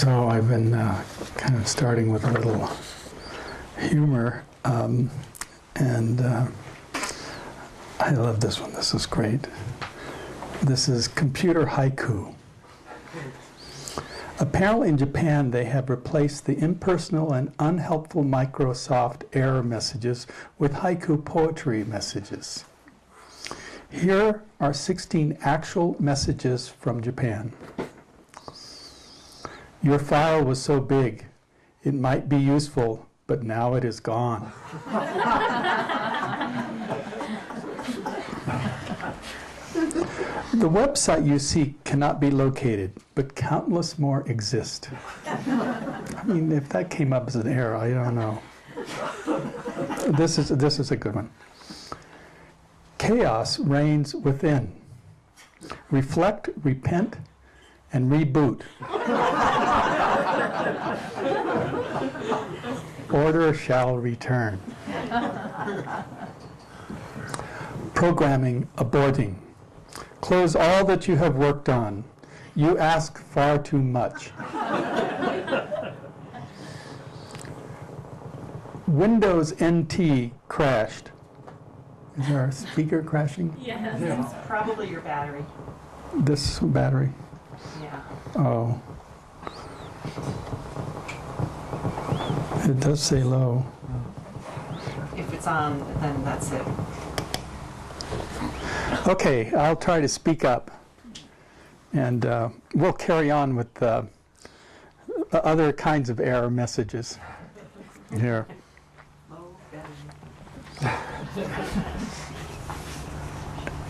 So I've been kind of starting with a little humor, and I love this one. This is great. This is computer haiku. Apparently in Japan they have replaced the impersonal and unhelpful Microsoft error messages with haiku poetry messages. Here are 16 actual messages from Japan. Your file was so big, it might be useful, but now it is gone. The website you seek cannot be located, but countless more exist. I mean, if that came up as an error, I don't know. This is a good one. Chaos reigns within. Reflect, repent, and reboot. Order shall return. Programming aborting. Close all that you have worked on. You ask far too much. Windows NT crashed. Is our speaker crashing? Yes. Yeah. It's probably your battery. This battery? Yeah. Oh. It does say low. If it's on, then that's it. Okay, I'll try to speak up. And we'll carry on with other kinds of error messages here. Low battery.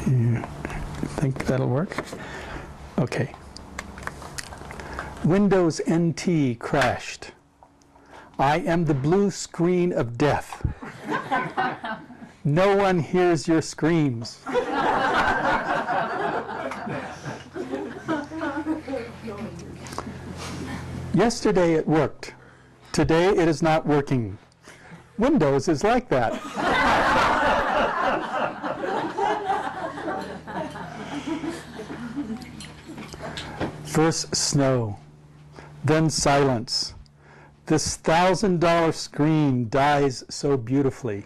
You think that'll work? Okay. Windows NT crashed. I am the blue screen of death. No one hears your screams. Yesterday it worked. Today it is not working. Windows is like that. First snow, then silence. This $1,000 screen dies so beautifully.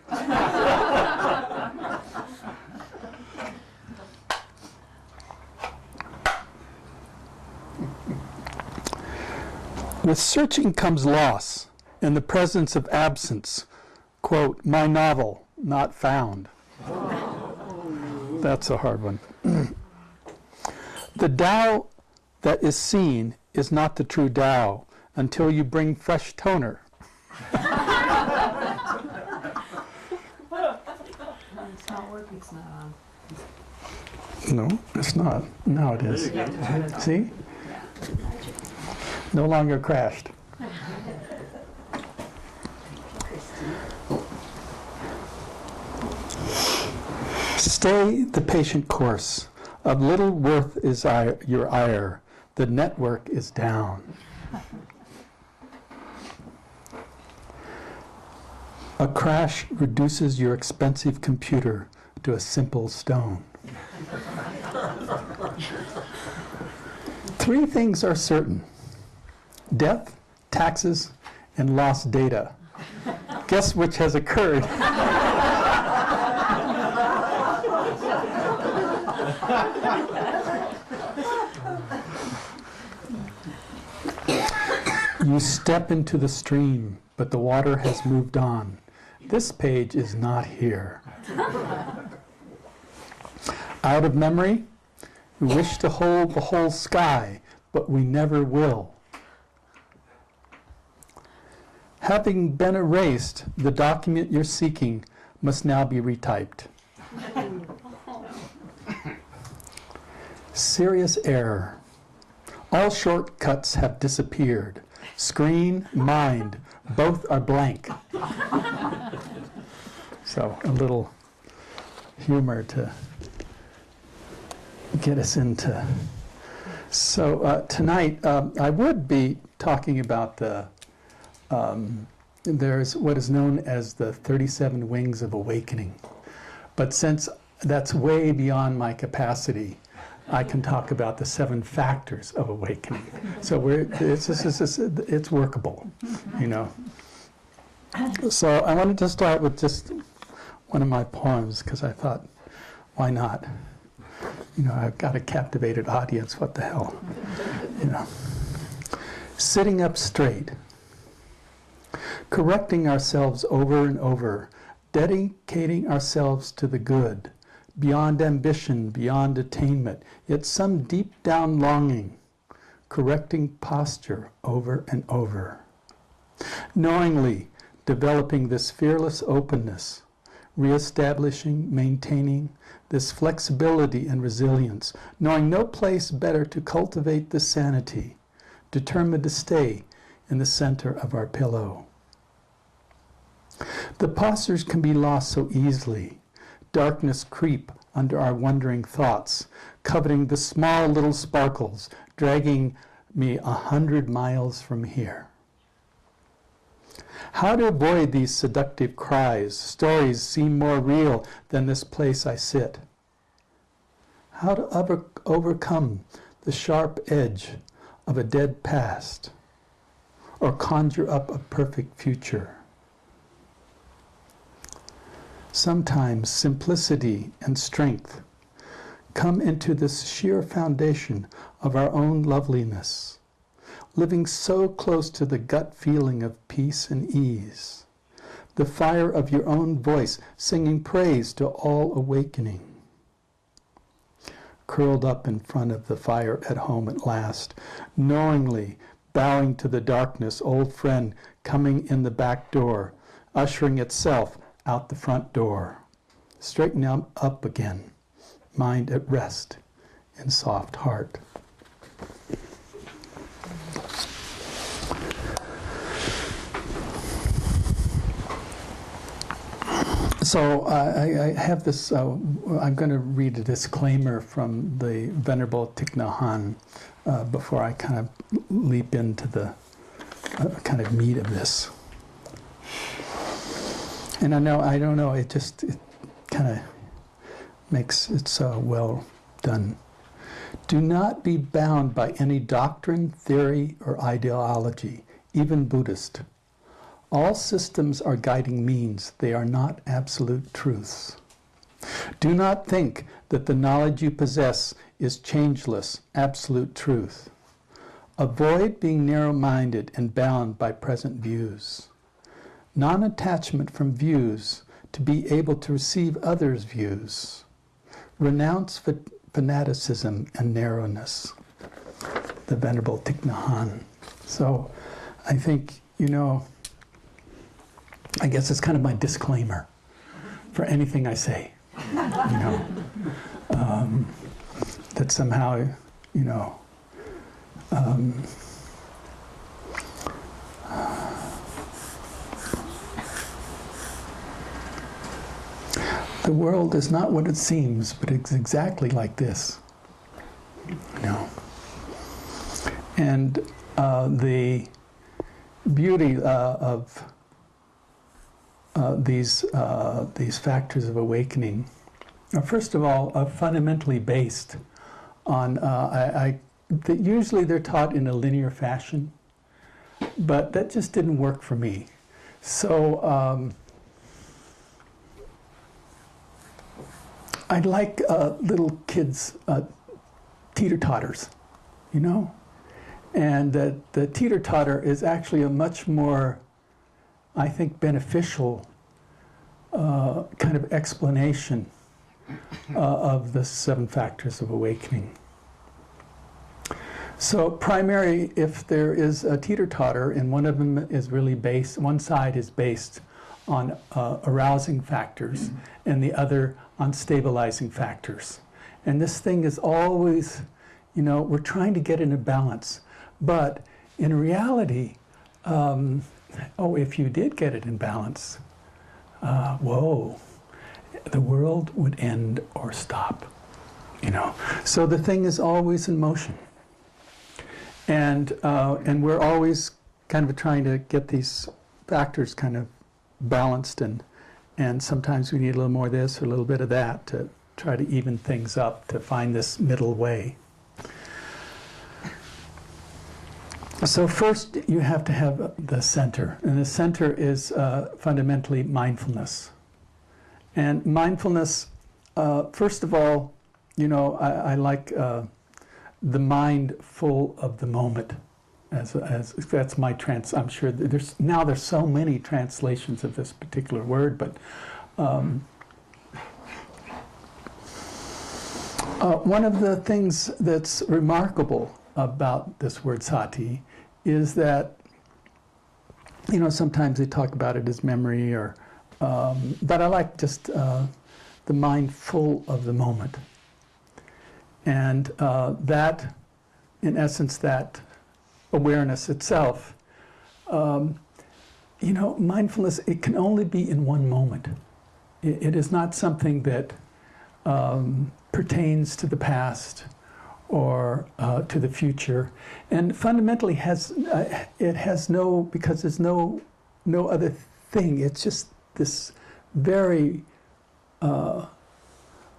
With searching comes loss, in the presence of absence. Quote, my novel, not found. That's a hard one. The Tao that is seen is not the true Tao until you bring fresh toner. It's not working. It's not on. No, it's not. Now it is. See? No longer crashed. Stay the patient course. Of little worth is your ire. The network is down. A crash reduces your expensive computer to a simple stone. 3 things are certain: death, taxes, and lost data. Guess which has occurred? You step into the stream, but the water has moved on. This page is not here. Out of memory, we wish to hold the whole sky, but we never will. Having been erased, the document you're seeking must now be retyped. Serious error. All shortcuts have disappeared. Screen, mind, both are blank. So a little humor to get us into. So tonight I would be talking about there's what is known as the 37 Wings of Awakening. But since that's way beyond my capacity, I can talk about the 7 factors of awakening. So it's workable, you know. So I wanted to start with just one of my poems because I thought, why not? You know, I've got a captivated audience, what the hell? You know. Sitting up straight, correcting ourselves over and over, dedicating ourselves to the good, beyond ambition, beyond attainment, yet some deep down longing, correcting posture over and over. Knowingly developing this fearless openness, reestablishing, maintaining this flexibility and resilience, knowing no place better to cultivate this sanity, determined to stay in the center of our pillow. The postures can be lost so easily. Darkness creep under our wandering thoughts, coveting the small little sparkles, dragging me 100 miles from here. How to avoid these seductive cries? Stories seem more real than this place I sit. How to overcome the sharp edge of a dead past, or conjure up a perfect future. Sometimes simplicity and strength come into this sheer foundation of our own loveliness, living so close to the gut feeling of peace and ease, the fire of your own voice singing praise to all awakening. Curled up in front of the fire at home at last, knowingly bowing to the darkness, old friend coming in the back door, ushering itself out the front door, straightening up again, mind at rest in soft heart. So I have this, I'm going to read a disclaimer from the Venerable Thich Nhat Hanh before I kind of leap into the kind of meat of this. And I don't know, it kind of makes it so well done. Do not be bound by any doctrine, theory, or ideology, even Buddhist. All systems are guiding means. They are not absolute truths. Do not think that the knowledge you possess is changeless, absolute truth. Avoid being narrow-minded and bound by present views. Non-attachment from views to be able to receive others' views. Renounce fanaticism and narrowness. The Venerable Thich Nhat Hanh. So I think, you know, I guess it's kind of my disclaimer for anything I say, you know, that somehow, you know, the world is not what it seems, but it's exactly like this, you know. And the beauty of these factors of awakening are, first of all, fundamentally based on, usually they're taught in a linear fashion, but that just didn't work for me. So I like little kids' teeter-totters, you know? And the teeter-totter is actually a much more, I think, beneficial kind of explanation of the 7 factors of awakening. So primary, if there is a teeter-totter and one of them is really based, one side is based on arousing factors and the other on stabilizing factors. And this thing is always, you know, we're trying to get in a balance. But in reality, if you did get it in balance, whoa, the world would end or stop, you know. So the thing is always in motion. And we're always kind of trying to get these factors kind of balanced, and sometimes we need a little more of this or a little bit of that to try to even things up to find this middle way. So first you have to have the center, and the center is fundamentally mindfulness. And mindfulness, first of all, you know, I like the mind full of the moment. As that's my I'm sure there's so many translations of this particular word, but one of the things that's remarkable about this word sati is that, you know, sometimes they talk about it as memory, or but I like just the mind full of the moment, and that, in essence, that awareness itself, you know, mindfulness, it can only be in one moment. It is not something that pertains to the past or to the future, and fundamentally it has no, because there's no other thing. It's just this very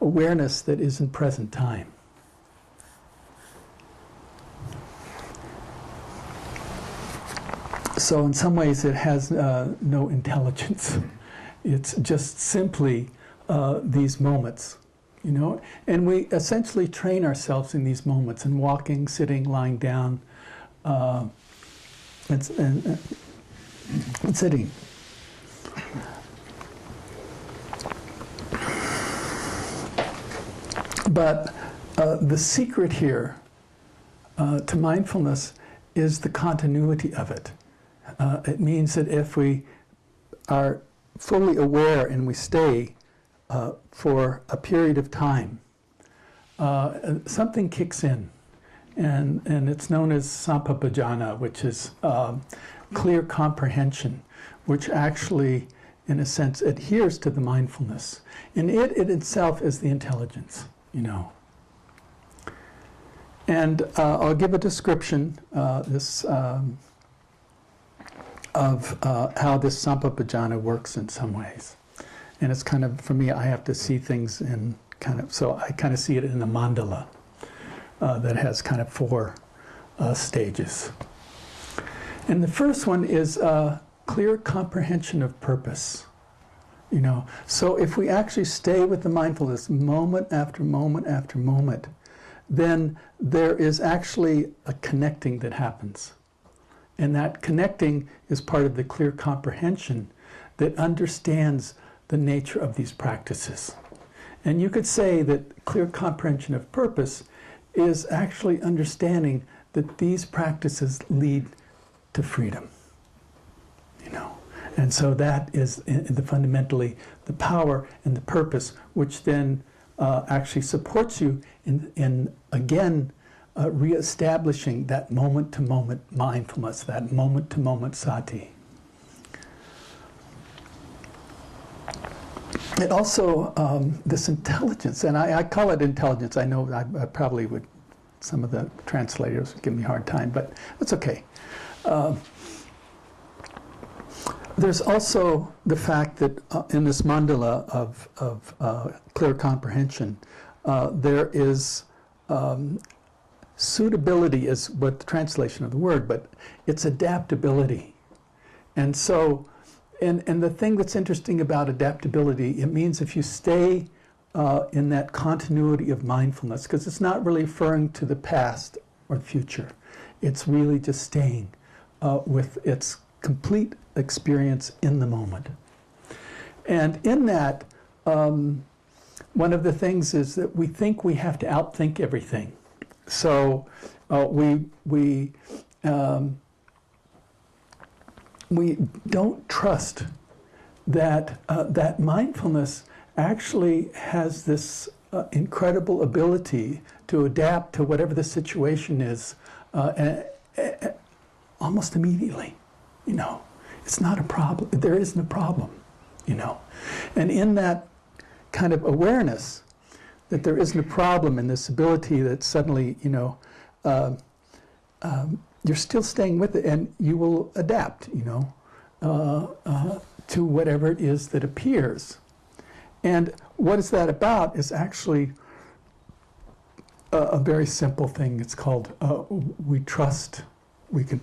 awareness that is in present time. So in some ways it has no intelligence. It's just simply these moments, you know. And we essentially train ourselves in these moments, in walking, sitting, lying down, and sitting. But the secret here to mindfulness is the continuity of it. It means that if we are fully aware and we stay for a period of time, something kicks in, and it's known as sampapajana, which is clear comprehension, which actually, in a sense, adheres to the mindfulness. And it itself is the intelligence, you know. And I'll give a description of how this sampapajana works in some ways. And it's kind of, for me, I have to see things in kind of, so I kind of see it in a mandala that has kind of 4 stages. And the first one is clear comprehension of purpose. You know, so if we actually stay with the mindfulness moment after moment after moment, then there is actually a connecting that happens. And that connecting is part of the clear comprehension that understands the nature of these practices. And you could say that clear comprehension of purpose is actually understanding that these practices lead to freedom, you know. And so that is fundamentally the power and the purpose, which then actually supports you in again, reestablishing that moment-to-moment mindfulness, that moment-to-moment sati. It also, this intelligence, and I call it intelligence. I know I probably would, some of the translators would give me a hard time, but that's okay. There's also the fact that in this mandala of clear comprehension, there is suitability is what the translation of the word, but it's adaptability. And so, and the thing that's interesting about adaptability, it means if you stay in that continuity of mindfulness, because it's not really referring to the past or the future, it's really just staying with its complete experience in the moment. And in that, one of the things is that we think we have to outthink everything. So we don't trust that that mindfulness actually has this incredible ability to adapt to whatever the situation is almost immediately. You know, it's not a problem. There isn't a problem. You know, and in that kind of awareness that there isn't a problem, and this ability that suddenly, you know, you're still staying with it, and you will adapt, you know, to whatever it is that appears. And what is that about is actually a very simple thing. It's called we can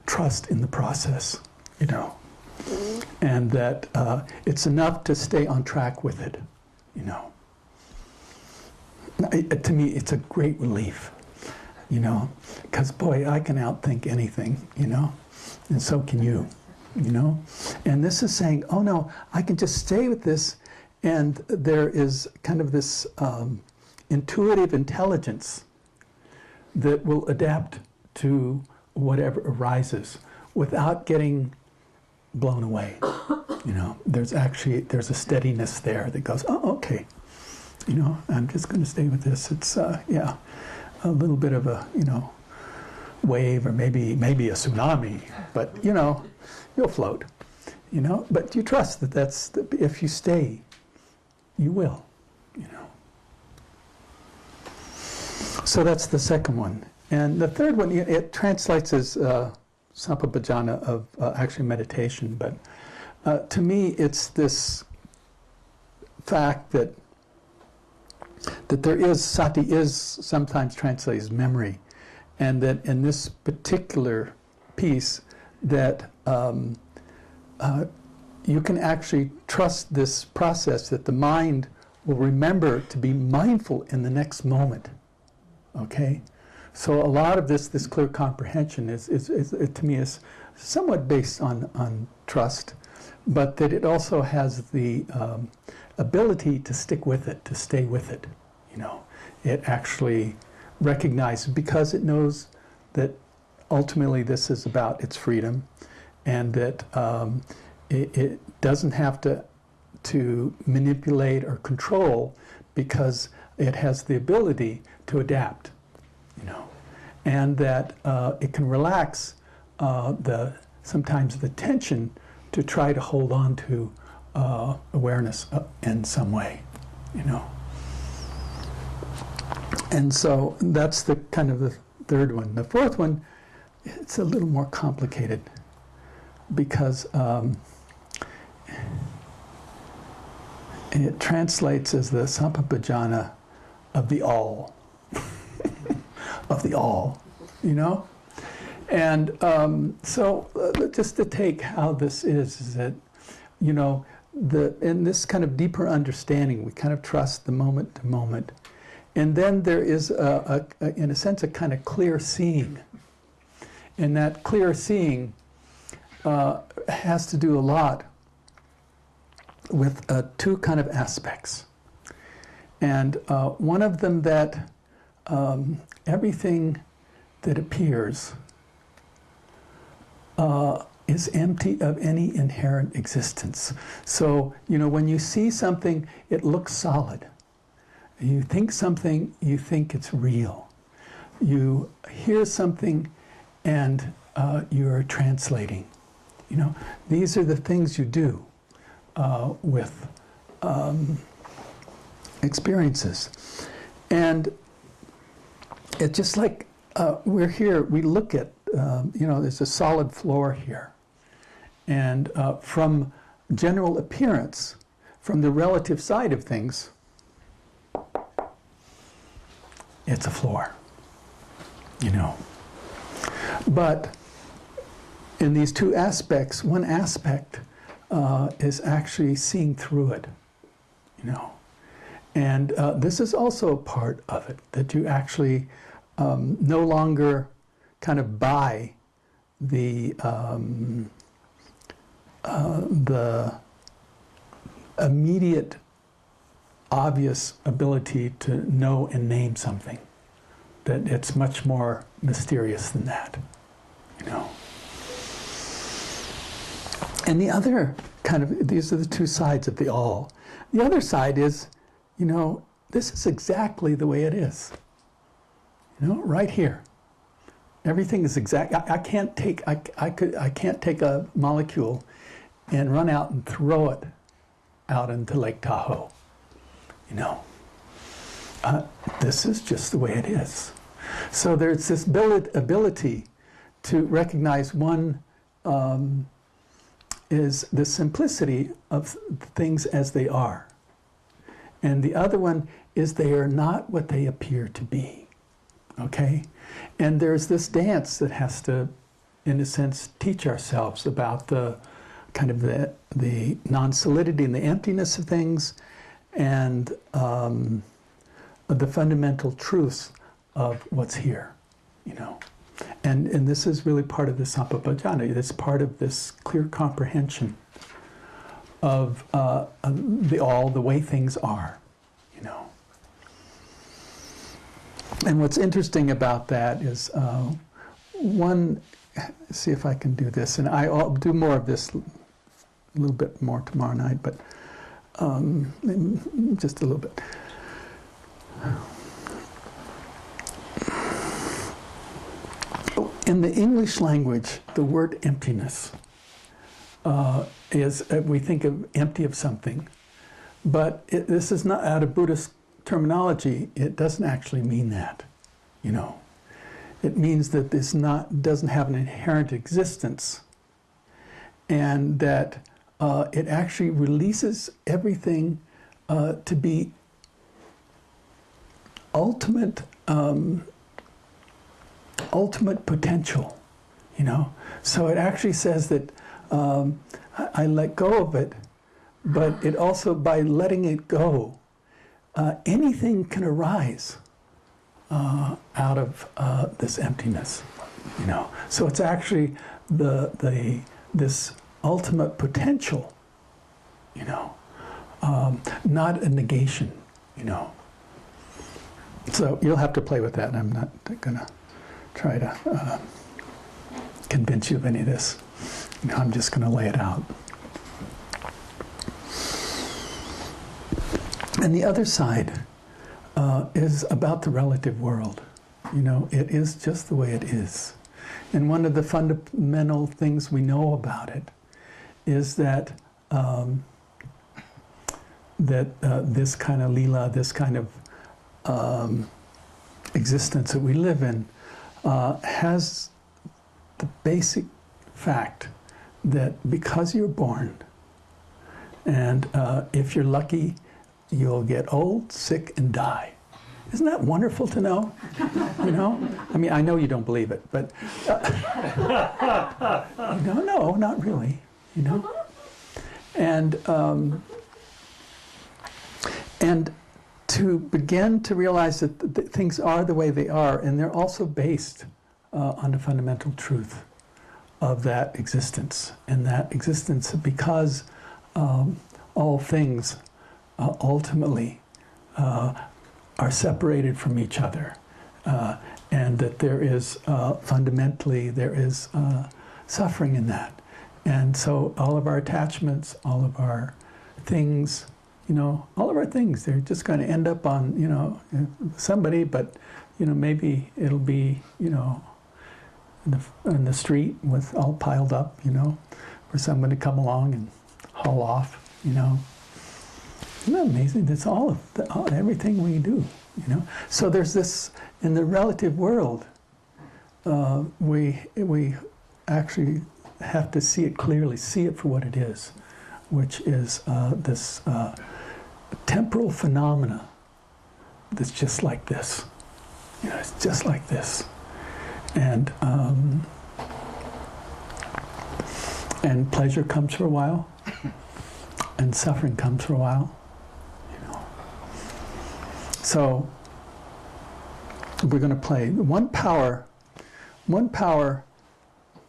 trust in the process, you know, and that it's enough to stay on track with it, you know. To me, it's a great relief, you know, because boy, I can outthink anything, you know, and so can you, you know. And this is saying, oh no, I can just stay with this, and there is kind of this intuitive intelligence that will adapt to whatever arises without getting blown away. You know, there's a steadiness there that goes, oh, okay, you know, I'm just going to stay with this. It's yeah, a little bit of a, you know, wave, or maybe a tsunami, but you know, you'll float, you know. But you trust that if you stay, you will, you know. So that's the second one. And the third one, it translates as sampapajana of actually meditation, but to me it's this fact that there is, sati is sometimes translated as memory, and that in this particular piece that you can actually trust this process, that the mind will remember to be mindful in the next moment. Okay, so a lot of this clear comprehension is to me is somewhat based on trust, but that it also has the ability to stick with it, to stay with it. You know, it actually recognizes, because it knows that ultimately this is about its freedom, and that it doesn't have to manipulate or control, because it has the ability to adapt, you know, and that it can relax sometimes the tension to try to hold on to awareness in some way, you know. And so that's the kind of the third one. The fourth one, it's a little more complicated, because it translates as the sampapajana of the all. Of the all, you know? And so just to take how this is that, you know, in this kind of deeper understanding, we kind of trust the moment to moment. And then there is, in a sense, a kind of clear seeing. And that clear seeing has to do a lot with two kind of aspects. And one of them that everything that appears is empty of any inherent existence. So, you know, when you see something, it looks solid. You think something, you think it's real. You hear something, and you're translating. You know, these are the things you do with experiences. And it's just like we're here, we look at, you know, there's a solid floor here. And from general appearance, from the relative side of things, it's a floor, you know. But in these two aspects, one aspect is actually seeing through it, you know. And this is also a part of it, that you actually no longer kind of buy the immediate, obvious ability to know and name something. That it's much more mysterious than that, you know. And the other kind of, these are the two sides of the all. The other side is, you know, this is exactly the way it is. You know, right here. Everything is exact. I can't take a molecule and run out and throw it out into Lake Tahoe. You know, this is just the way it is. So there's this ability to recognize one is the simplicity of things as they are. And the other one is they are not what they appear to be. Okay? And there's this dance that has to, in a sense, teach ourselves about the kind of the non-solidity and the emptiness of things, and the fundamental truths of what's here, you know. And this is really part of the Sampapajjana. It's part of this clear comprehension of the way things are, you know. And what's interesting about that is see if I can do this, and I'll do more of this a little bit more tomorrow night, but just a little bit. In the English language, the word emptiness is, we think of empty of something, but this is not, out of Buddhist terminology, it doesn't actually mean that, you know. It means that this doesn't have an inherent existence, and that it actually releases everything to be ultimate potential, you know. So it actually says that I let go of it, but it also, by letting it go, anything can arise out of this emptiness, you know. So it's actually this ultimate potential, you know, not a negation, you know. So you'll have to play with that, and I'm not going to try to convince you of any of this. You know, I'm just going to lay it out. And the other side is about the relative world. You know, it is just the way it is. And one of the fundamental things we know about it is that this kind of lila, this kind of existence that we live in, has the basic fact that because you're born, and if you're lucky, you'll get old, sick, and die. Isn't that wonderful to know? You know? I mean, I know you don't believe it, but no, not really, you know? And to begin to realize that things are the way they are, and they're also based on the fundamental truth of that existence. And that existence, because all things ultimately are separated from each other, and that there is fundamentally, there is suffering in that. And so all of our attachments, all of our things, you know, all of our things, they're just going to end up on, you know, somebody, but, you know, maybe it'll be, you know, in the street with all piled up, you know, for someone to come along and haul off, you know. Isn't that amazing? That's all of everything we do, you know. So there's this, in the relative world, we actually have to see it clearly, see it for what it is, which is this temporal phenomena that's just like this. You know, it's just like this. And pleasure comes for a while, and suffering comes for a while, you know. So we're going to play one power,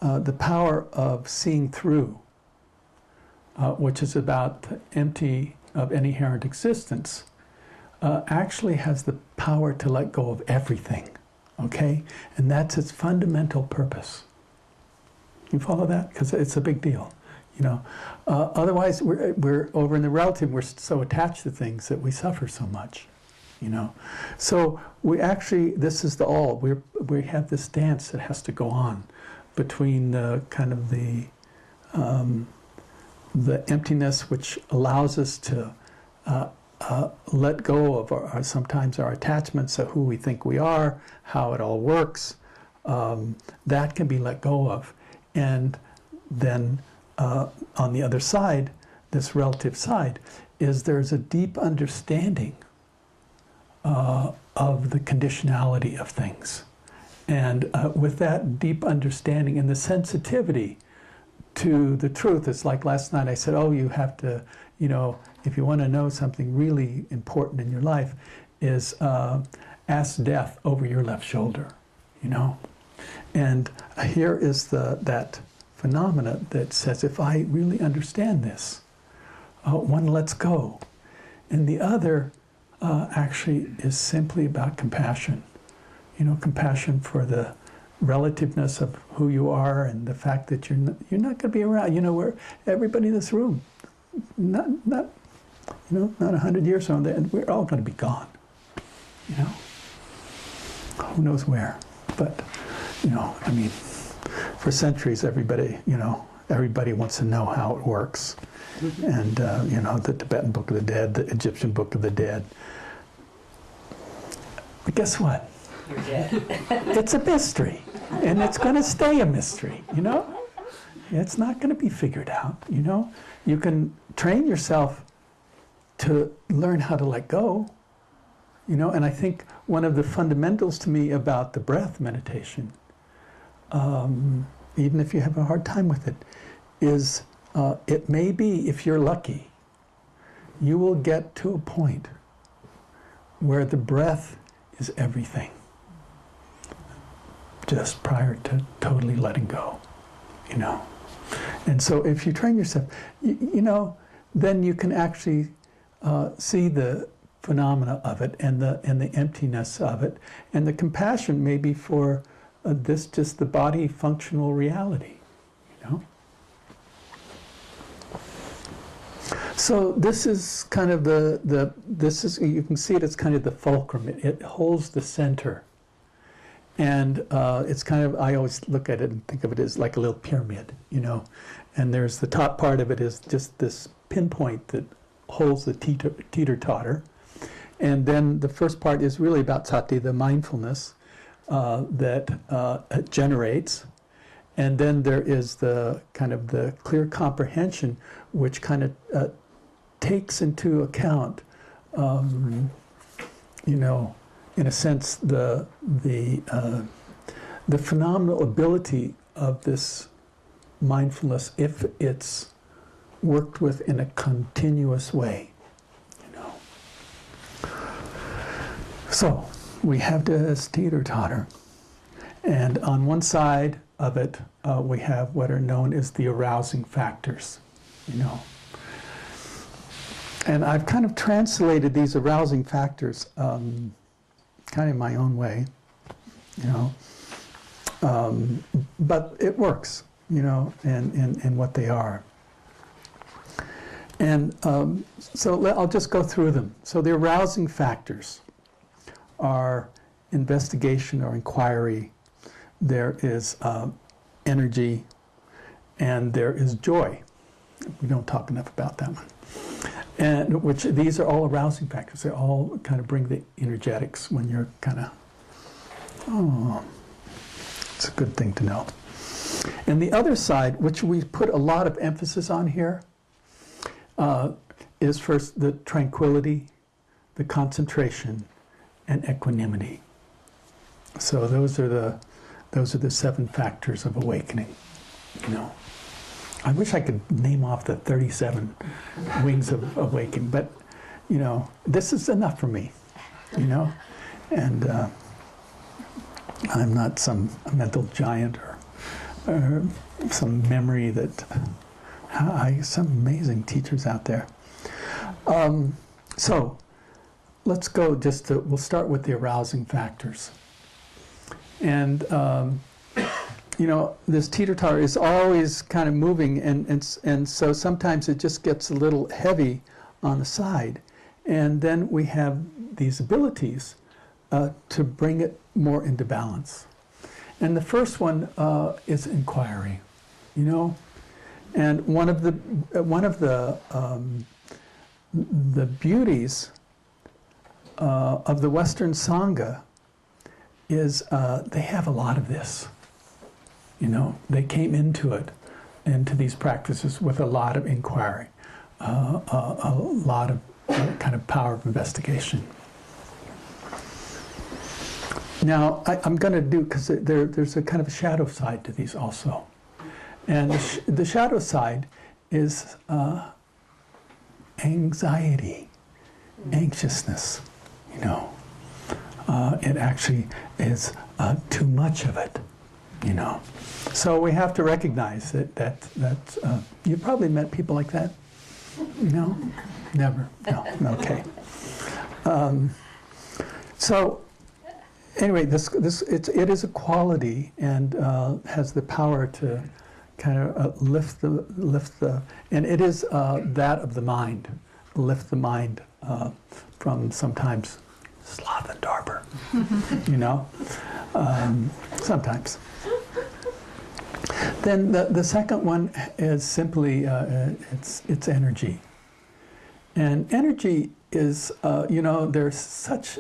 the power of seeing through, which is about the empty of any inherent existence, actually has the power to let go of everything, okay? And that's its fundamental purpose. You follow that? Because it's a big deal, you know. Otherwise, we're over in the relative, we're so attached to things that we suffer so much, you know. So we actually, this is the all. We have this dance that has to go on between the kind of the emptiness, which allows us to let go of sometimes our attachments of who we think we are, how it all works. That can be let go of. And then on the other side, this relative side, is there's a deep understanding of the conditionality of things. And with that deep understanding and the sensitivity to the truth, it's like last night I said, oh, you have to, you know, if you want to know something really important in your life, is ask death over your left shoulder, you know? And here is that phenomena that says, if I really understand this, one lets go. And the other actually is simply about compassion. You know, compassion for the relativeness of who you are and the fact that you're not going to be around. You know, where everybody in this room, not 100 years from now, and we're all going to be gone. You know, who knows where? But you know, I mean, for centuries, everybody wants to know how it works. And you know, the Tibetan Book of the Dead, the Egyptian Book of the Dead. But guess what? You're dead. It's a mystery, and it's going to stay a mystery, you know? It's not going to be figured out, you know? You can train yourself to learn how to let go, you know? And I think one of the fundamentals to me about the breath meditation, even if you have a hard time with it, is it may be, if you're lucky, you will get to a point where the breath is everything, just prior to totally letting go, you know. And so if you train yourself, you know, then you can actually see the phenomena of it and the emptiness of it, and the compassion maybe for this, just the body functional reality, you know. So this is kind of this is, you can see it, it's kind of the fulcrum. It holds the center. And it's kind of, I always look at it and think of it as like a little pyramid, you know. And there's the top part of it is just this pinpoint that holds the teeter-totter. And then the first part is really about sati, the mindfulness that it generates. And then there is the kind of the clear comprehension, which kind of takes into account, you know, in a sense, the phenomenal ability of this mindfulness if it's worked with in a continuous way, you know. So we have this teeter-totter, and on one side of it, we have what are known as the arousing factors, you know. And I've kind of translated these arousing factors kind of in my own way, you know. But it works, you know, in what they are. And so I'll just go through them. So the arousing factors are investigation or inquiry. There is energy, and there is joy. We don't talk enough about that one. And which these are all arousing factors. They all kind of bring the energetics when you're kind of, oh, it's a good thing to know. And the other side, which we put a lot of emphasis on here, is first the tranquility, the concentration, and equanimity. So those are the 7 factors of awakening, you know. I wish I could name off the 37 wings of awakening, but, you know, this is enough for me, you know. And I'm not some mental giant or some memory that, some amazing teachers out there. So let's go we'll start with the arousing factors. And, you know, this teeter-totter is always kind of moving, and so sometimes it just gets a little heavy on the side. And then we have these abilities to bring it more into balance. And the first one is inquiry, you know. And one of the beauties of the Western Sangha is they have a lot of this. You know, they came into these practices with a lot of inquiry. a lot of kind of power of investigation. Now, I'm going to do, because there's a kind of a shadow side to these also. And the shadow side is anxiety, anxiousness, you know. It actually is too much of it, you know. So we have to recognize that you've probably met people like that. No? Never? No. Okay. So anyway, it is a quality and has the power to kind of lift the, and it is that of the mind, lift the mind from sometimes sloth and torpor, you know, sometimes. Then the second one is simply it's energy, and energy is you know, there's such,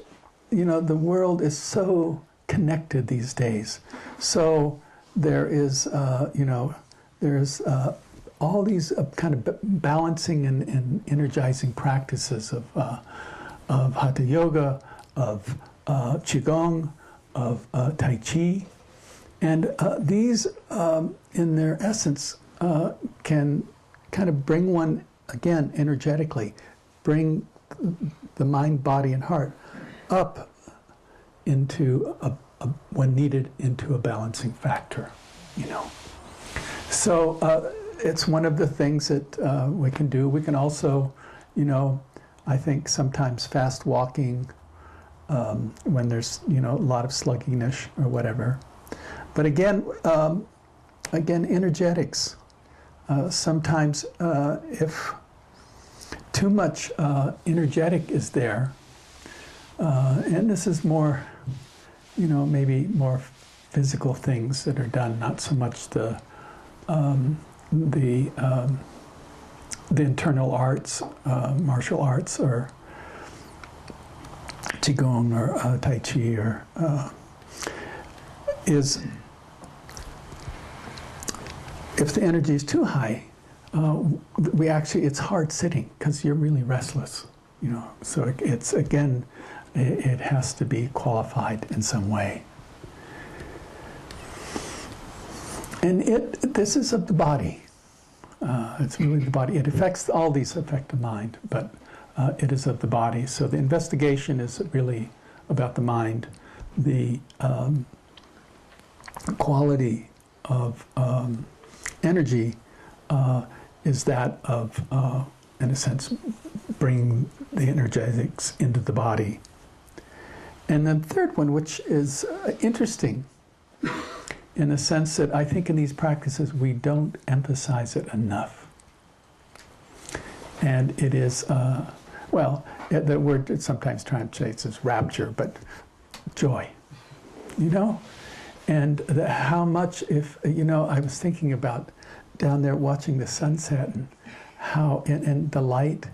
you know, the world is so connected these days, so there is you know, there's all these kind of balancing and energizing practices of hatha yoga, of qigong, of tai chi, and these in their essence can kind of bring one, again, energetically, bring the mind, body, and heart up into when needed, into a balancing factor, you know. So it's one of the things that we can do. We can also, you know, I think sometimes fast walking when there's, you know, a lot of sluggishness or whatever. But again, energetics. Sometimes if too much energetic is there, and this is more, you know, maybe more physical things that are done, not so much the internal arts, martial arts, or qigong or tai chi, or is if the energy is too high, it's hard sitting because you're really restless, you know. So it's again, it has to be qualified in some way. And this is of the body. It's really the body. It affects, all these affect the mind, but it is of the body. So the investigation is really about the mind. The quality of energy is that of, in a sense, bring the energetics into the body. And then third one, which is interesting, in the sense that I think in these practices we don't emphasize it enough. And it is, the word it sometimes translates as rapture, but joy, you know? And how much, if, you know, I was thinking about down there watching the sunset and how, and the light,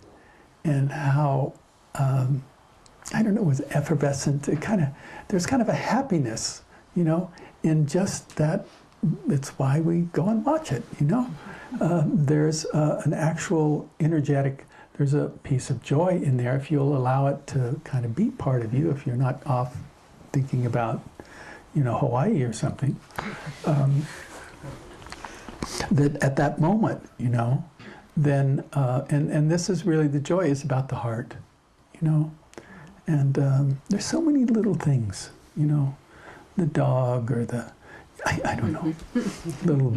and how, I don't know, it was effervescent. It kind of, there's kind of a happiness, you know, in just that. It's why we go and watch it, you know. There's an actual energetic, there's a piece of joy in there if you'll allow it to kind of be part of you, if you're not off thinking about, you know, Hawaii or something. That at that moment, you know, then, and this is really, the joy is about the heart, you know. And there's so many little things, you know, the dog or the, I don't know, little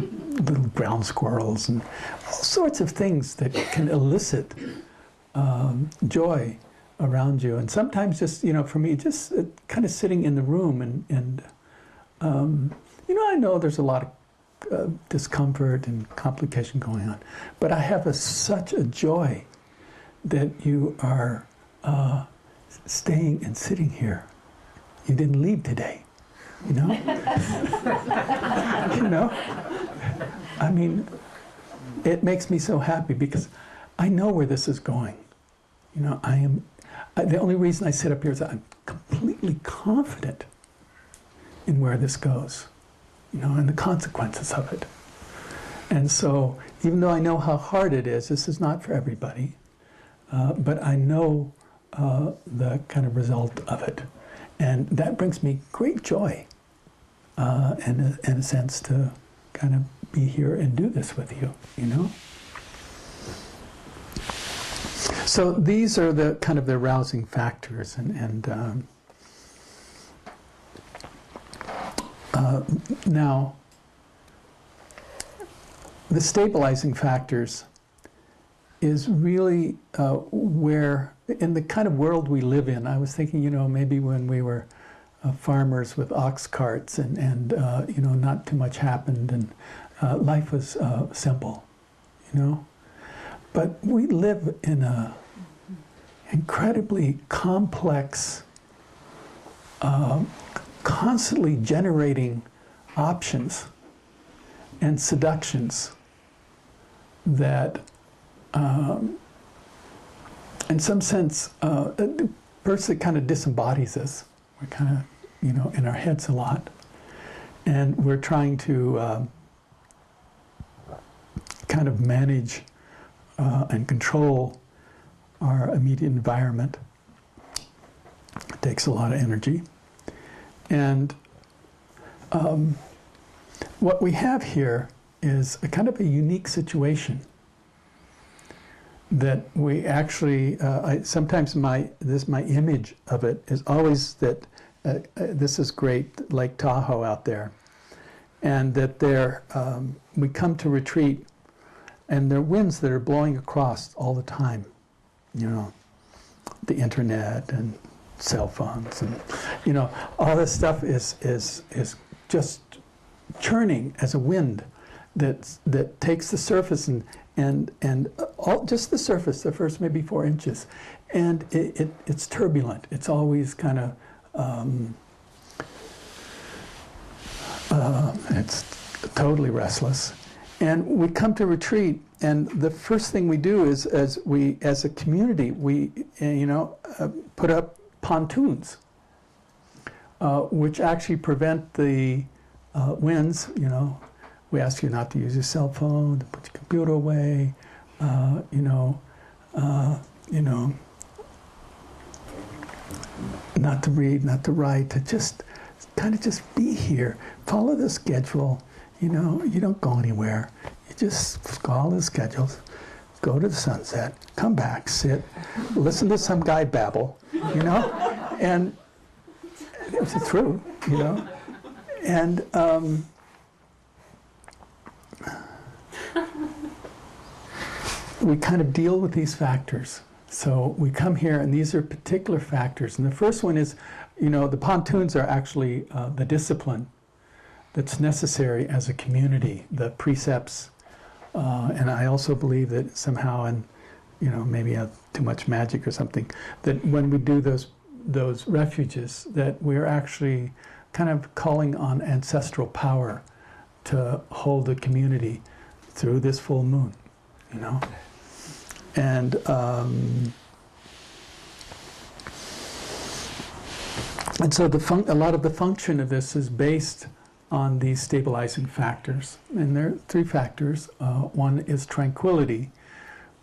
ground squirrels and all sorts of things that can elicit joy around you. And sometimes just, you know, for me, just kind of sitting in the room and you know, I know there's a lot of discomfort and complication going on, but I have such a joy that you are staying and sitting here. You didn't leave today, you know? You know? I mean, it makes me so happy because I know where this is going. You know, the only reason I sit up here is that I'm completely confident in where this goes, you know, and the consequences of it. And so, even though I know how hard it is, this is not for everybody, but I know the kind of result of it. And that brings me great joy, in a sense, to kind of be here and do this with you, you know? So these are the kind of the arousing factors, and now the stabilizing factors is really where, in the kind of world we live in, I was thinking, you know, maybe when we were farmers with ox carts and you know, not too much happened, and life was simple, you know. But we live in a incredibly complex, constantly generating options and seductions that, in some sense, first it kind of disembodies us. We're kind of, you know, in our heads a lot. And we're trying to kind of manage and control our immediate environment. It takes a lot of energy. And what we have here is a kind of a unique situation that we actually, sometimes my image of it is always that this is great Lake Tahoe out there, and that there, we come to retreat, and there are winds that are blowing across all the time, you know, the internet and cell phones, and you know, all this stuff is just churning as a wind that takes the surface and all, just the surface, the first maybe 4 inches, and it's turbulent. It's always kind of it's totally restless. And we come to retreat, and the first thing we do is, as a community, we you know, put up pontoons, which actually prevent the winds. You know, we ask you not to use your cell phone, to put your computer away, you know, not to read, not to write, to just kind of just be here, follow the schedule. You know, you don't go anywhere. You just follow the schedules, go to the sunset, come back, sit, listen to some guy babble, you know, and it's the truth, you know, and we kind of deal with these factors. So we come here, and these are particular factors. And the first one is, you know, the pontoons are actually the discipline that's necessary as a community, the precepts, and I also believe that somehow, and you know, maybe too much magic or something, that when we do those refuges, that we're actually kind of calling on ancestral power to hold the community through this full moon, you know, and so a lot of the function of this is based on these stabilizing factors. And there are 3 factors. One is tranquility.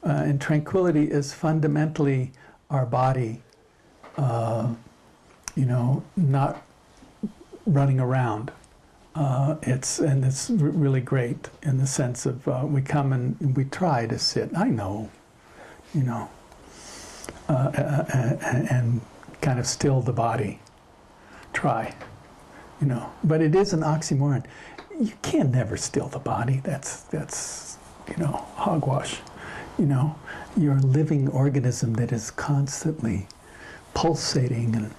And tranquility is fundamentally our body, you know, not running around. It's really great in the sense of we come and we try to sit. I know, you know, and kind of still the body. Try. You know, but it is an oxymoron. You can never still the body. That's you know, hogwash. You know, you're a living organism that is constantly pulsating and,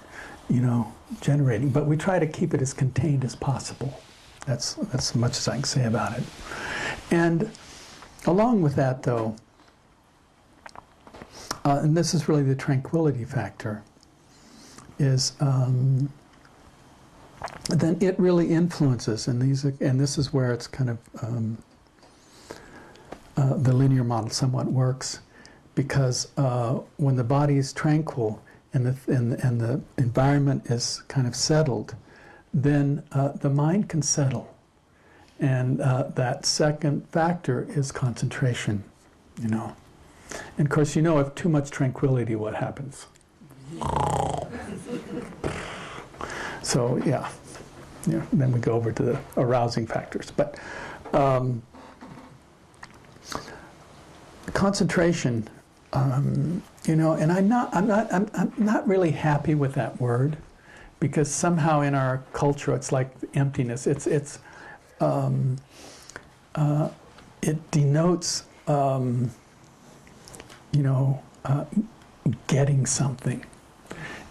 you know, generating. But we try to keep it as contained as possible. That's as much as I can say about it. And along with that, though, and this is really the tranquility factor, is then it really influences, and this is where it's kind of the linear model somewhat works, because when the body is tranquil and the environment is kind of settled, then the mind can settle, And that second factor is concentration, you know. And of course, you know, if too much tranquility, what happens? So, yeah, then we go over to the arousing factors. But concentration, you know, and I'm not really happy with that word, because somehow in our culture it's like emptiness. It denotes, you know, getting something.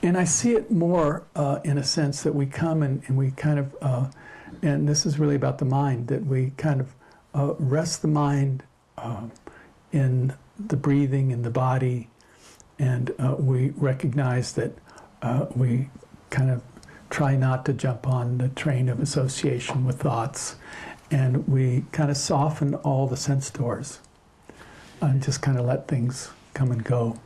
And I see it more in a sense that we come and we kind of, and this is really about the mind, that we kind of rest the mind in the breathing, in the body, and we recognize that we kind of try not to jump on the train of association with thoughts, and we kind of soften all the sense doors and just kind of let things come and go.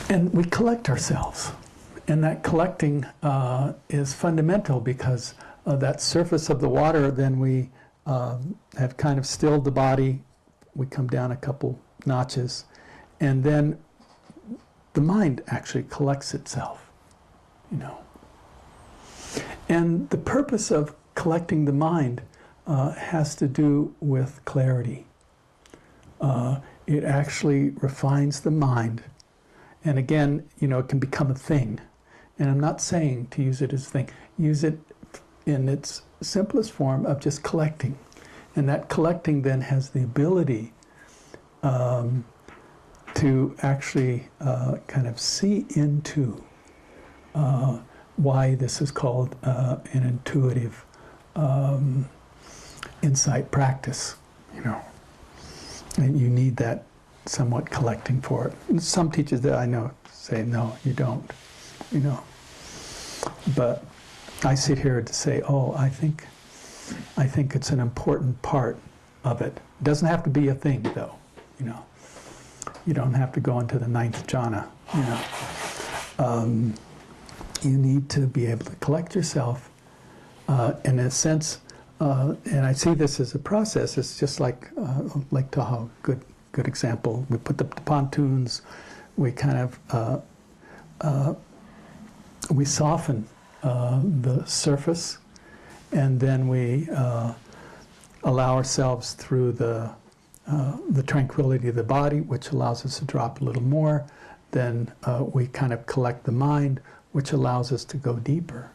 And we collect ourselves. And that collecting is fundamental, because that surface of the water, then we have kind of stilled the body. We come down a couple notches. And then the mind actually collects itself, you know. And the purpose of collecting the mind has to do with clarity. It actually refines the mind. And again, you know, it can become a thing. And I'm not saying to use it as a thing. Use it in its simplest form of just collecting. And that collecting then has the ability to actually kind of see into why this is called an intuitive insight practice, you know. And you need that somewhat collecting for it. And some teachers that I know say, no, you don't, you know. But I sit here to say, oh, I think it's an important part of it. It doesn't have to be a thing, though, you know. You don't have to go into the ninth jhana, you know. You need to be able to collect yourself in a sense, and I see this as a process. It's just like Lake Tahoe, good example. We put the pontoons, we kind of we soften the surface, and then we allow ourselves through the tranquility of the body, which allows us to drop a little more. Then we kind of collect the mind, which allows us to go deeper.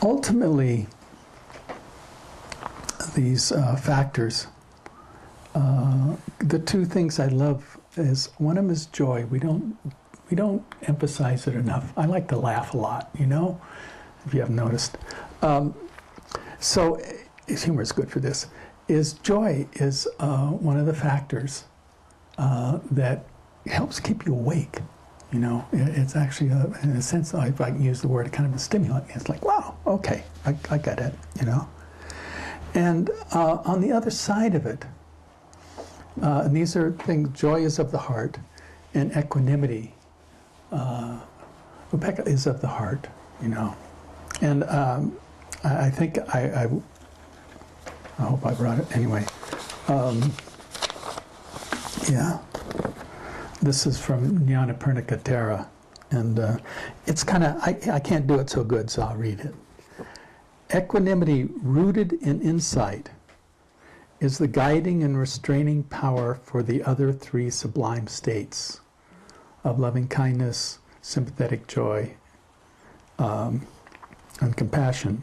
Ultimately, these factors, the two things I love is, one of them is joy. We don't emphasize it enough. I like to laugh a lot, you know, if you haven't noticed. So humor is good for this. Joy is one of the factors that helps keep you awake. You know, it's actually, in a sense, if I can use the word, kind of a stimulant. It's like, wow, okay, I got it, you know. And on the other side of it, and these are things, joy is of the heart, and equanimity, upekkha is of the heart, you know. And I think I hope I brought it anyway. Yeah. This is from Jnanaparnika Thera, and it's kind of, I can't do it so good, so I'll read it. Equanimity rooted in insight is the guiding and restraining power for the other three sublime states of loving kindness, sympathetic joy, and compassion.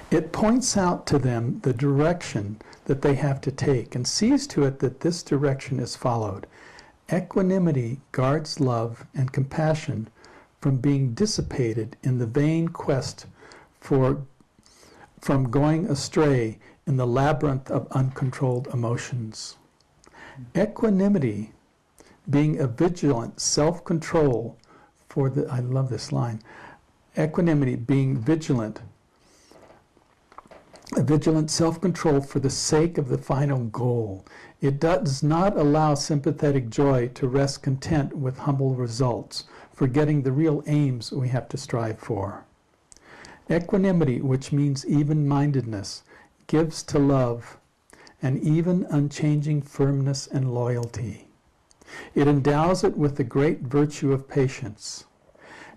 It points out to them the direction that they have to take and sees to it that this direction is followed. Equanimity guards love and compassion from being dissipated in the vain quest from going astray in the labyrinth of uncontrolled emotions. Equanimity being a vigilant self-control for the, I love this line, equanimity being vigilant, a vigilant self-control for the sake of the final goal It does not allow sympathetic joy to rest content with humble results, forgetting the real aims we have to strive for. Equanimity, which means even-mindedness, gives to love an even, unchanging firmness and loyalty. It endows it with the great virtue of patience.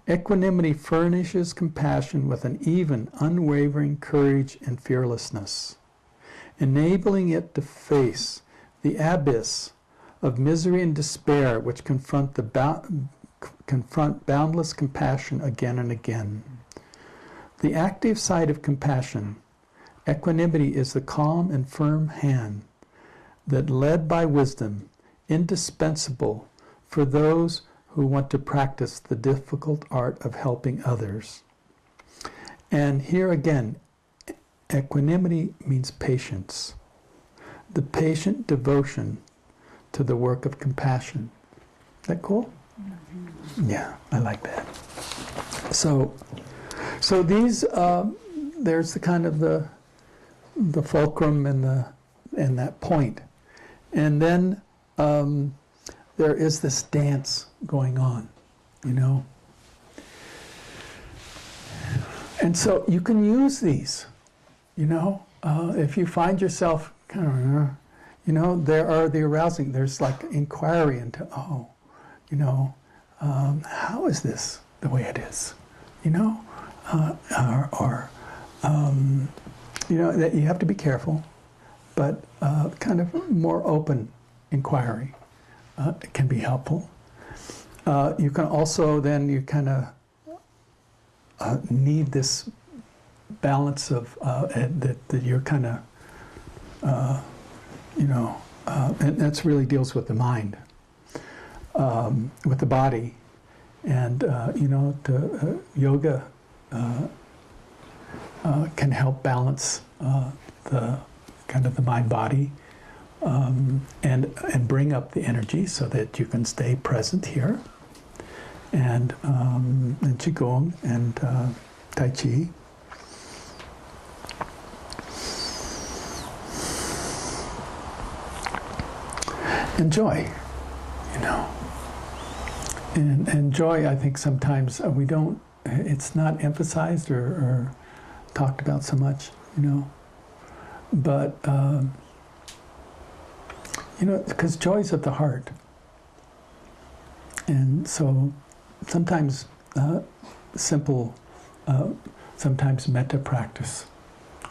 Equanimity furnishes compassion with an even, unwavering courage and fearlessness, enabling it to face the abyss of misery and despair which confront boundless compassion again and again. The active side of compassion, equanimity, is the calm and firm hand that, led by wisdom, indispensable for those who want to practice the difficult art of helping others. And here again, equanimity means patience, the patient devotion to the work of compassion. Is that cool? Mm-hmm. Yeah, I like that. So these, there's the kind of the fulcrum and that point. And then there is this dance going on, you know. And so you can use these, you know. If you find yourself kind of, you know, there are the arousing, there's like inquiry into, oh, you know, how is this the way it is, you know? You know, that you have to be careful, but kind of more open inquiry can be helpful. You can also then, you kind of need this balance of that you're kind of, you know, and that's really deals with the mind, with the body, and you know, yoga can help balance the kind of the mind-body, and bring up the energy so that you can stay present here, and qigong and tai chi. And joy, you know. And joy, I think sometimes we don't, it's not emphasized or talked about so much, you know. But, you know, because joy's at the heart. And so sometimes simple, sometimes metta practice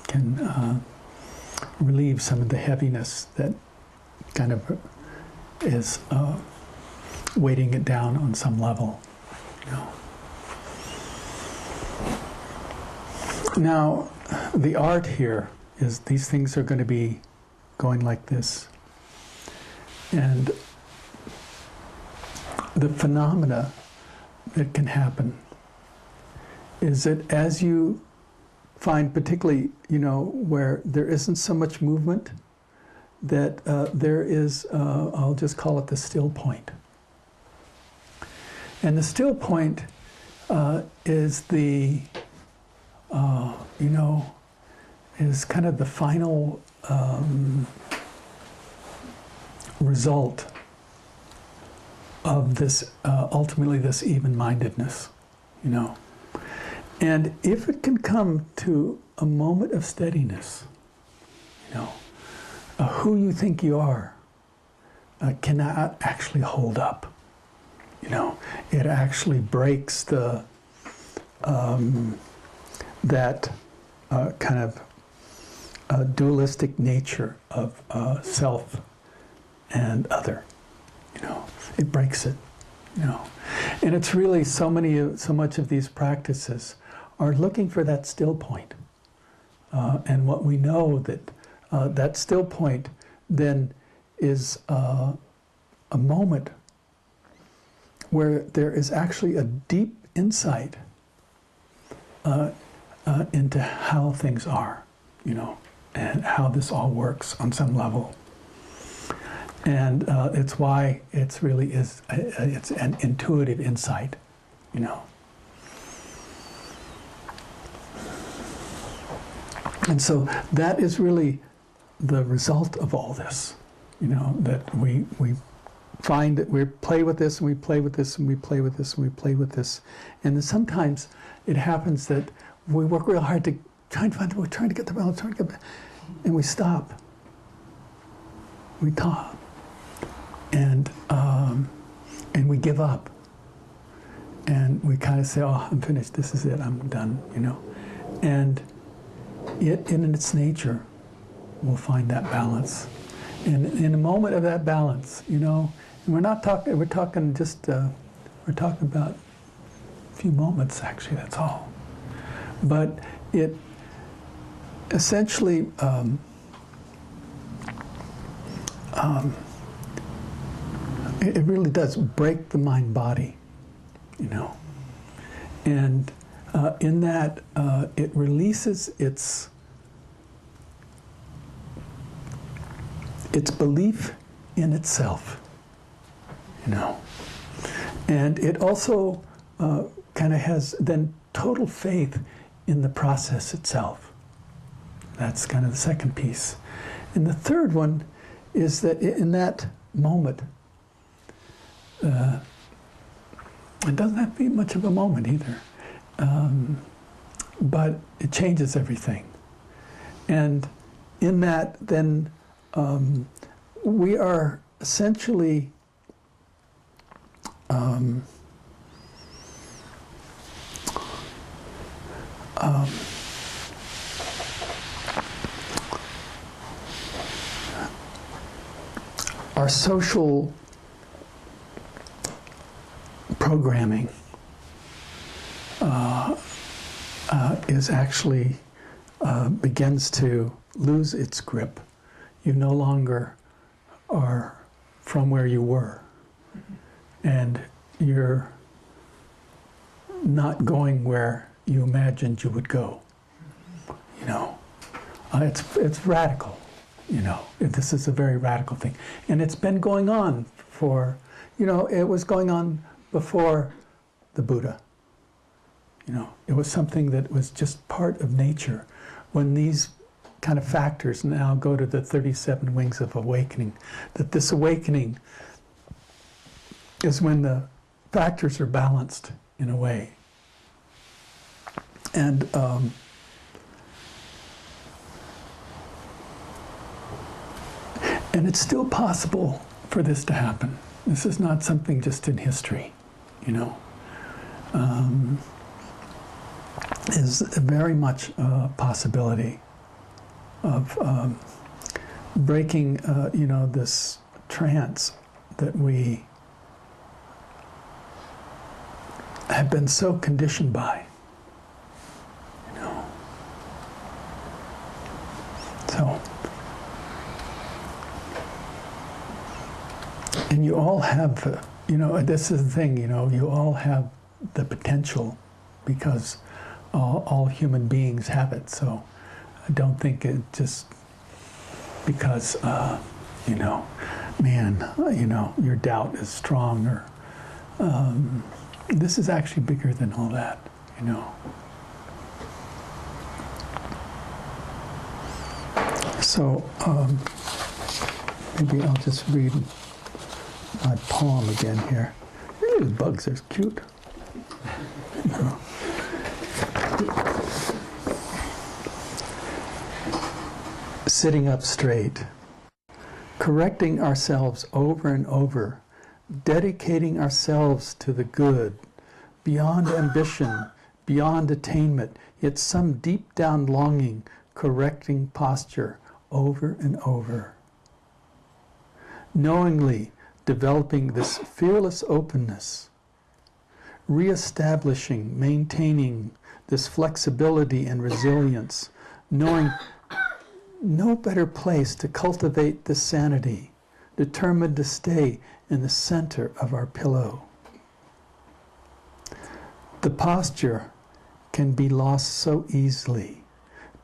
can relieve some of the heaviness that kind of is weighting it down on some level, you know. Now, the art here is these things are going to be going like this. And the phenomena that can happen is that as you find, particularly, you know, where there isn't so much movement, that there is, I'll just call it the still point. And the still point is the, you know, is kind of the final result of this, ultimately this even-mindedness, you know. And if it can come to a moment of steadiness, you know, who you think you are cannot actually hold up, you know. It actually breaks the, that kind of dualistic nature of self and other, you know. It breaks it, you know. And it's really so much of these practices are looking for that still point. And what we know that that still point then is a moment where there is actually a deep insight into how things are, you know, and how this all works on some level. And it's why it's really is, it's an intuitive insight, you know. And so that is really the result of all this, that we find that we play with this and we play with this and we play with this and we play with this. And then sometimes it happens that we work real hard to try and find, we're trying to get the balance, and we stop. We stop. And we give up. And we kind of say, oh, I'm finished, this is it, I'm done, And it, in its nature, will find that balance. And in a moment of that balance, and we're talking about a few moments, actually, that's all. But it essentially it really does break the mind-body, And in that, it releases its belief in itself, And it also kind of has then total faith in the process itself. That's kind of the second piece. And the third one is that in that moment, it doesn't have to be much of a moment either, but it changes everything. And in that, then we are essentially our social programming is actually begins to lose its grip. You no longer are from where you were, and you're not going where you imagined you would go. It's radical. This is a very radical thing, and it's been going on for, it was going on before the Buddha. It was something that was just part of nature. When these kind of factors now go to the 37 wings of awakening, that this awakening is when the factors are balanced in a way. And it's still possible for this to happen. This is not something just in history, is very much a possibility of breaking, this trance that we have been so conditioned by, So, and you all have, this is the thing, you all have the potential, because all human beings have it. So I don't think it just because, your doubt is strong, or this is actually bigger than all that, So maybe I'll just read my poem again here. These bugs are cute. Sitting up straight, correcting ourselves over and over, dedicating ourselves to the good, beyond ambition, beyond attainment, yet some deep down longing, correcting posture over and over. Knowingly developing this fearless openness, reestablishing, maintaining this flexibility and resilience, knowing no better place to cultivate this sanity, determined to stay in the center of our pillow. The posture can be lost so easily.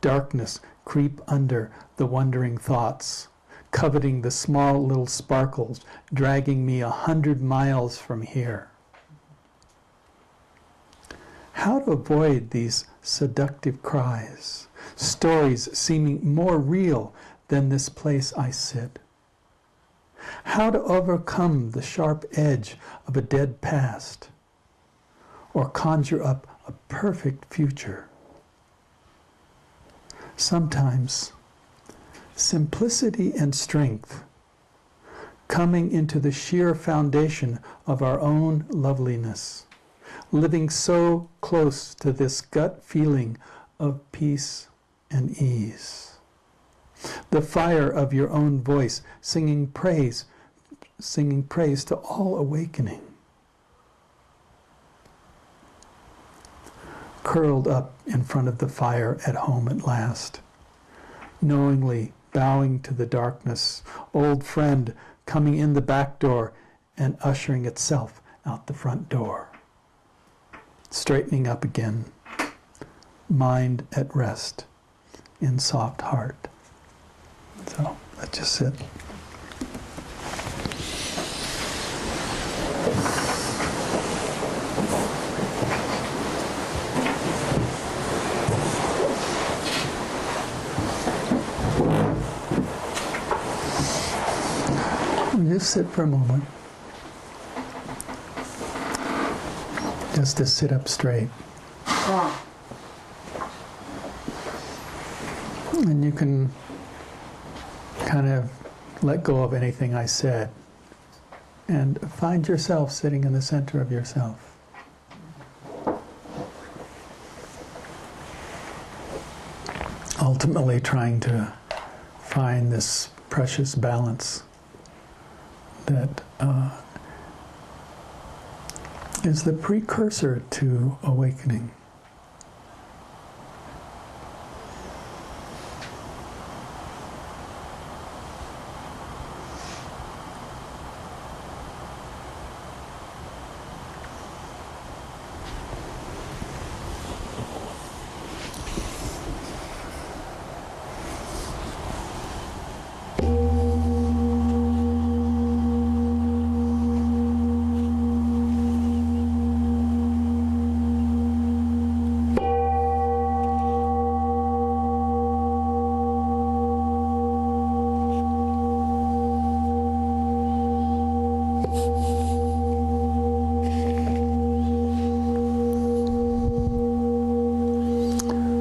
Darkness creep under the wandering thoughts, coveting the small little sparkles, dragging me 100 miles from here. How to avoid these seductive cries, stories seeming more real than this place I sit? how to overcome the sharp edge of a dead past, or conjure up a perfect future. Sometimes simplicity and strength, coming into the sheer foundation of our own loveliness, living so close to this gut feeling of peace and ease. The fire of your own voice, singing praise to all awakening. Curled up in front of the fire at home at last, knowingly bowing to the darkness, old friend coming in the back door and ushering itself out the front door. Straightening up again, mind at rest in soft heart. So let's just sit. Just sit for a moment. Just to sit up straight. And you can kind of let go of anything I said and find yourself sitting in the center of yourself. Ultimately trying to find this precious balance that is the precursor to awakening.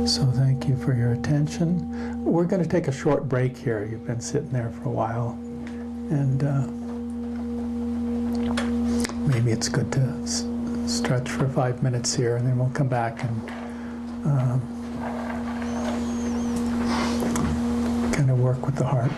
So thank you for your attention. We're going to take a short break here. You've been sitting there for a while. And maybe it's good to stretch for 5 minutes here, and then we'll come back and kind of work with the heart.